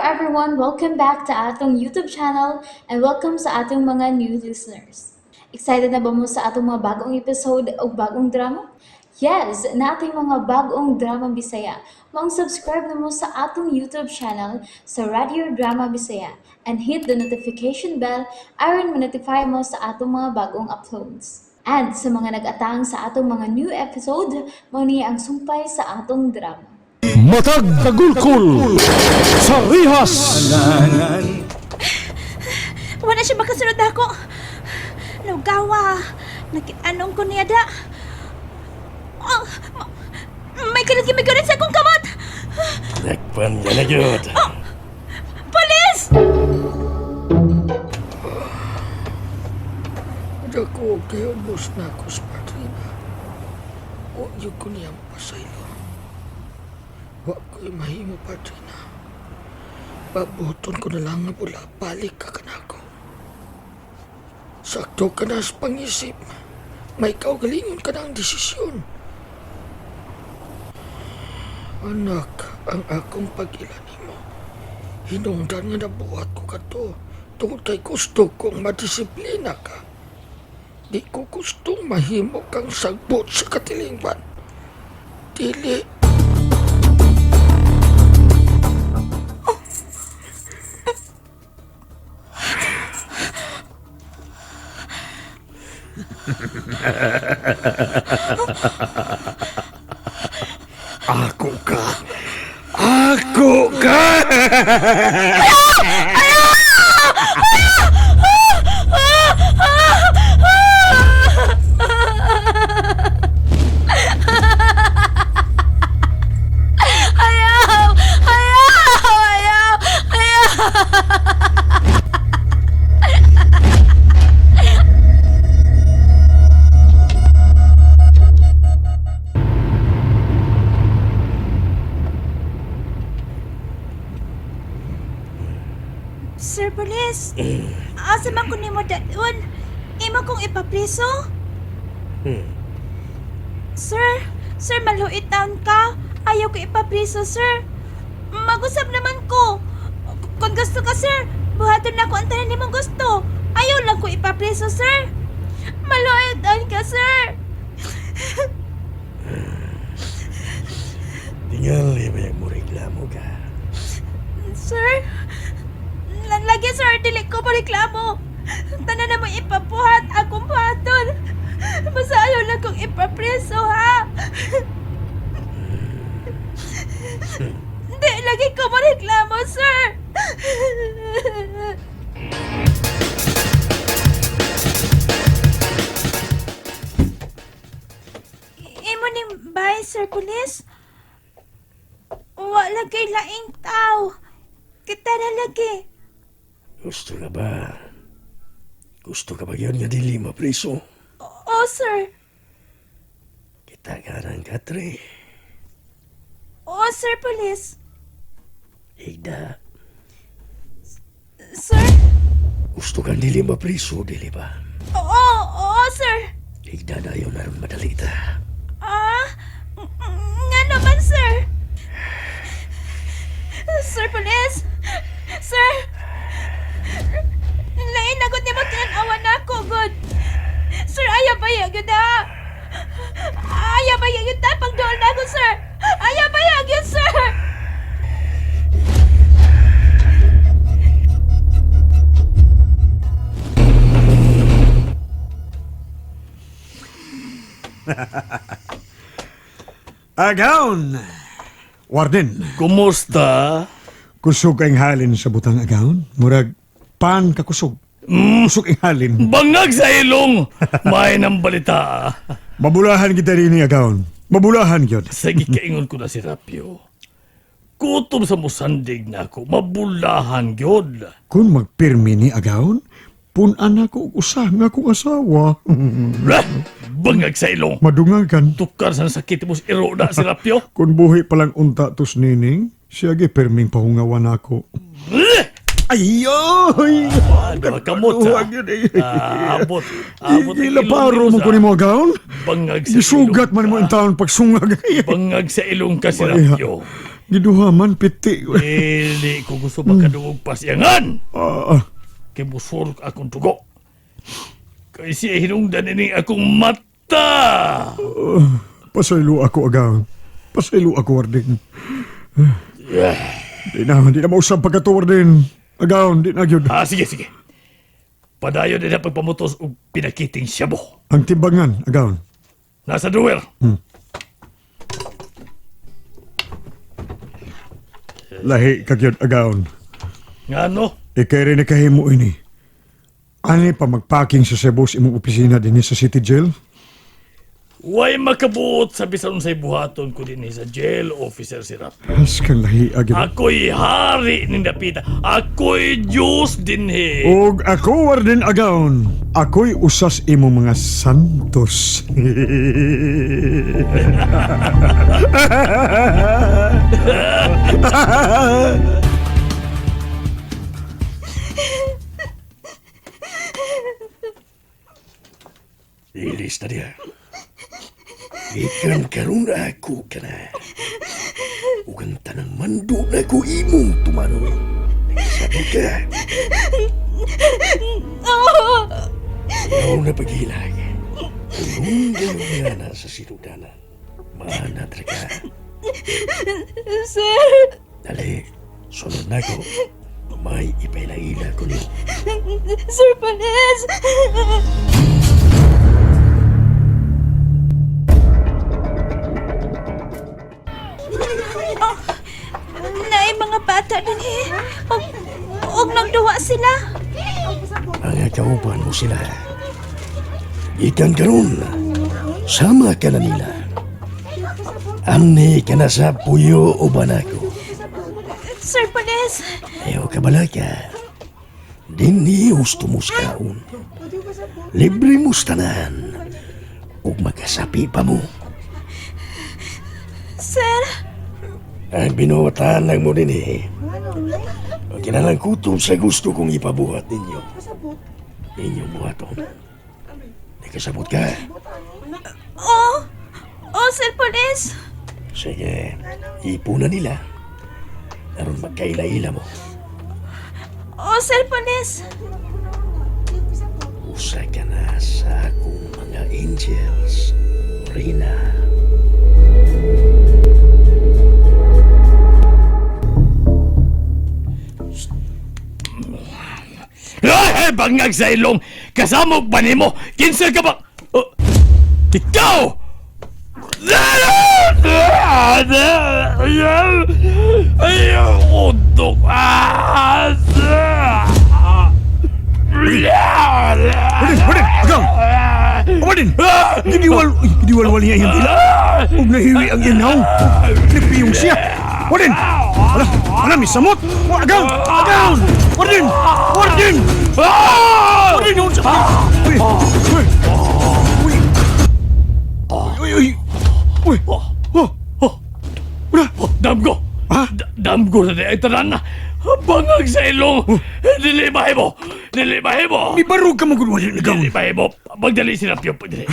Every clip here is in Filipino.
everyone! Welcome back to atong YouTube channel and welcome sa atong mga new listeners. Excited na ba mo sa atong mga bagong episode o bagong drama? Yes, na ating mga bagong drama Bisaya. Subscribe na mo sa atong YouTube channel sa Radio Drama Bisaya and hit the notification bell aron ma-notify mo sa atong mga bagong uploads. And sa mga nag-atang sa atong mga new episode, mo niya ang sumpay sa atong drama. Matag kagulkul sa rihas. Wala siya makasunod ako. Lugawa. Anong ko niya da? Oh, may kalagimig sa akong kamot. Nakpan ka na yun. Polis! Dako kayo bus na ako sa patrina. O yung ko niyang pasaylo. Wa ko'y mahimo patrina. Pabuton ko na lang nga pula. Balik ka kanako. Sakto ka na sa pangisip. May kaugalingon ka na ang desisyon. Anak, ang akong pag-ilan mo. Hinungdan nga nabuhat ko ka to. Tungkol kay gusto kong madisiplina ka. Di ko gustong mahimo kang sagbot sa katilingban. Dili. Ako ka! Ako ka! Sir Police, asa man ko nimo dayon? Imo kong ipapriso? Sir, maluit taon ka. Ayaw ko ipapriso, sir. Mag-usap naman ko. Kung gusto ka, sir, buhaton na ko ang tanan nimong gusto. Ayaw lang ko ipapriso, sir. Maluit taon ka, sir. Tingali ba yung mo reklamo ka? Sir, lagi, sir, dili ko reklamo. Tanan na mo ipapuhat akong buhaton. Basta ayaw lang kong ipapreso, ha? Hindi, lagi ko reklamo, sir. Imo ning bay, Sir Police? Wala kay laing tao. Kita na lagi. Gusto ka ba? Gusto ka ba yun nga dili mapriso? Oo, sir. Kita ka ng katre. Oo, Sir Police. Igda, Sir? gusto kang dili mapriso, dili ba? Oo, sir. Igda na yun na madalita. Nga naman, sir. Sir Police? Sir? Lain na gud nimo tinanawan ako, good. Sir, ayaw ba yun, ha? Ayaw ba yun, tapang doon na ako, sir? Ayaw ba yun, sir? Agaon! Warden, Kumusta? kusog ang halin sa butang agaon. Murag pan kakusog. Kusog ang halin. Bangag sa ilong! May nang balita. Mabulahan kita rin ni agaon. Mabulahan yun. Sige, kaingon ko na si Rapio. Kutom sa musandig na ako, mabulahan yun. Kung magpirmi ni agaon, punan ako usah nga kong asawa. Bangag sa ilong. Madungagan. Tukar sa sakit mo si Iroda si Rapio. Kung buhi palang unta tos nining, siya pirming pahungawan ako. Ayoy! Ano, kamot sa... Huwag yun eh. Abot. Abot. ang Ilaparo ilong mo sa- ko ni mo agaon? Bangag sa Isugat man mo ang taon pagsungag. Bangag sa ilong ka si Ay, Rapio. Giduhaman piti. Dili ko gusto makaduog pasyangan. Ah, Kay musurok akong tugo. Kay siya hinungdan ini akong mata. pasaylo ako agaw. Pasaylo ako Warden. Yeah. Di na mausap pagkato Warden. Agaw, di na gyud. Sige, sige. Padayon na pagpamutos o pinakiting siyabo. Ang timbangan, agaw. Nasa drawer. Lahi kagyud agaw. Nga no? Ikay rin nakahimo ini. Ani pa magpacking sa Cebu sa imong opisina din sa City Jail? Way makabuot sa bisan unsay buhaton ko din sa jail officer si Rap. Has kang lahi agad. Ako'y hari ni Dapita. Ako'y Diyos din he. Og ako Warden Agaon. Ako'y usas imo mga santos. Ilis na dia. Ikan karun ako ka na. Ugang tanang mando na ko imong tumanoy. Sabi ka. Ayaw na paghilag. Hunggang nga na sa sinudanan. Mahanat ka. Sir! Dali, sunod na ko. May ipailaila ko niyo. Sir Panes! Naay mga bata din eh. Og nagduwa sila. Mga kauban mo sila. Ikan karon, sama ka na nila. Amni ka na sa puyo o banako. Sir Panes! Ayaw ka bala ka. Dini gusto mo kaon. Libre mo tanan. Ug magkasapi pa mo. Sir! Ang binuwatan lang mo din eh. O kinalang kutob sa gusto kong ipabuhat ninyo. Inyong buhaton. Nakasabot ka. Oh! Oh, Sir Panes! Sige, ipunan nila. Naroon magkaila-ila mo. Oh, Sir Panes! Usa ka na sa akong mga angels, Rina. Ay, bangag sa ilong! Kasamog ba nimo? Kinsa ka ba? Oh, ikaw! Ayaw, udok! Warden! Agaw! Warden! Gidiwal niya yung dila. Huwag nahiwi ang inaw. Nipiyong siya. Warden! Ala, may samot! Agaw! Agaw! Warden! Warden! Warden! Yung sa... Uy! Uy! Uy! Uy! Uy! Uy! Oh! Wala! Damgo! Ha? Damgo na di ay tanan na! Bangag sa ilong! Dili mahimo! Dili mahimo! May barog ka magod, Warden Agaw. Dili mahimo! Magdali si Rapyo pa dili!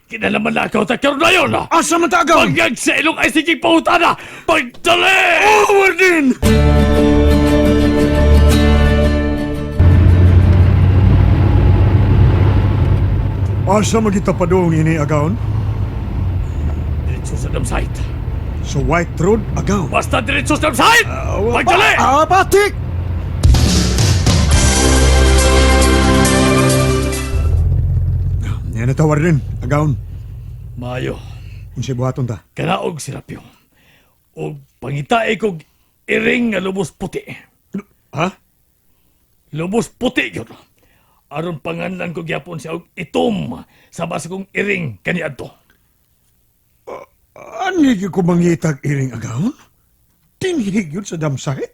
Kinalaman na ako sa karoon na yun! Asa man ta, Agaw? Bangag sa ilong ay sige pahutana! Pagdali! Oh, Warden! Asa magita pa doon ini, Agaw? Diretso sa damsite! Sa White Road, Agaw. Basta diretso sa damsite! Pagdali! Batik! Yan na tawar din, Agaw. Mayo, Kung siya buhaton ta. kanaog si Rapyo. O pangitae kog iring nga lubos puti. Ha? Lubos puti yun. Aron panganlan ko gyapon siya og itom sa basa kong iring kaniadto. Ani ko mangitag iring Agaw? Tinhig yun sa damsahit?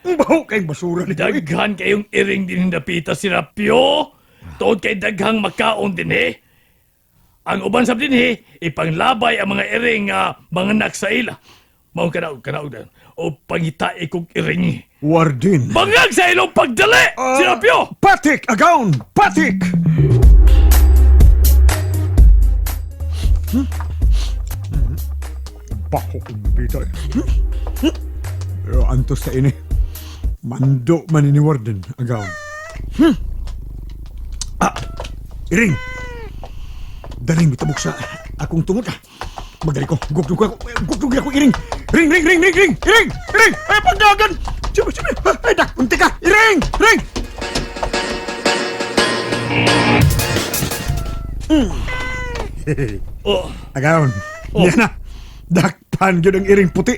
Ang baho kayong basura nito eh. Daghan kayong iring din napita si Rapyo. Tuod kay daghang makaon din eh. Ang uban sab din eh, ipanglabay ang mga iring nga mga nak sa ila. Maong kanaog dan. O pangitae kong iring. Warden. Bangag sa ilong pagdali! Si Rapyo! Patik, Agaw! Patik! Baho kong nabita eh. Pero antos sa ini. Mando man ni Warden, agaw. Iring! Daling mitabok sa akong tungot ah. Magdali ko. Gugdug ako, Iring! Ring! Iring! Ay, pagdagan! Sige! Ay, dak! Punti ka! Iring! Ring! Oh, Agaon. Oh. Yan na. Dakpan yun ang iring puti.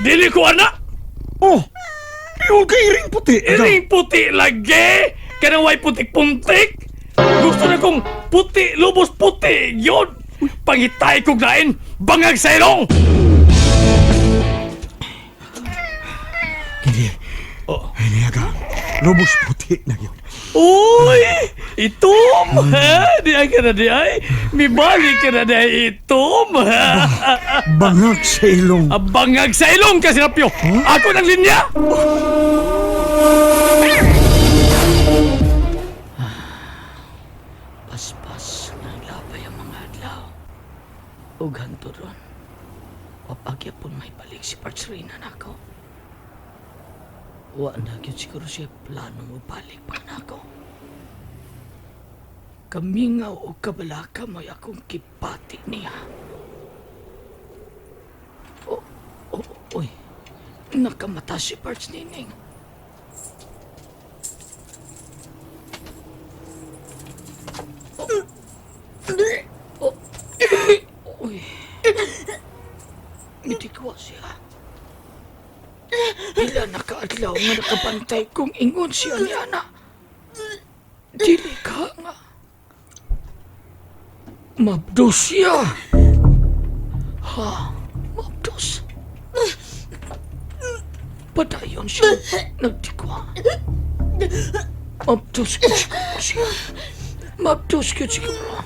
dili ko anak! Oh! Yung kay iring puti. Iring puti lagi! Kanang way putik-puntik! Gusto na kong puti, lubos puti! Yun! Pangitay kong lain, bangag sa ilong! Hindi. Oh. Hindi, Agaon. Lubos puti na yun. Uy! Itom! Ha? Di ay ka na di ay? May balik ka na di ay itom! Ha? Bangag sa ilong. Bangag sa ilong kasi Rapyo! Ako ng linya! Paspas ng labay ang mga adlaw. Ug hanto ron. Papagyapon may balik si Partsrina nako. Wa na gyud siguro siya plano mo balik pa nako. Kamingaw o kabalaka may akong kipati niya. Uy. Nakamata si Parts Nining. Uy. Mitikwa siya. Pila nakaadlaw nga nakabantay kung ingon siya niya na. Dili ka nga. Mabdos siya. Ha? Mabdos. Padayon siya. Nagtikwa. Mabdos ko siguro siya. Mabdos ko siguro.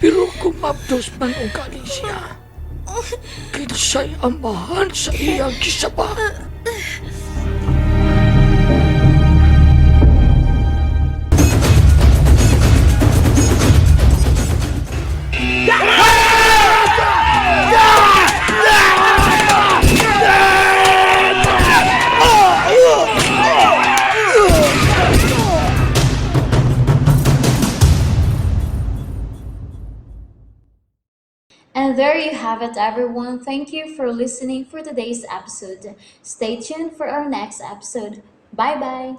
Pero kung mabdos man ugali siya, kinsay amahan sa iyang kisaba. And there you have it, everyone. Thank you for listening for today's episode. Stay tuned for our next episode. Bye bye.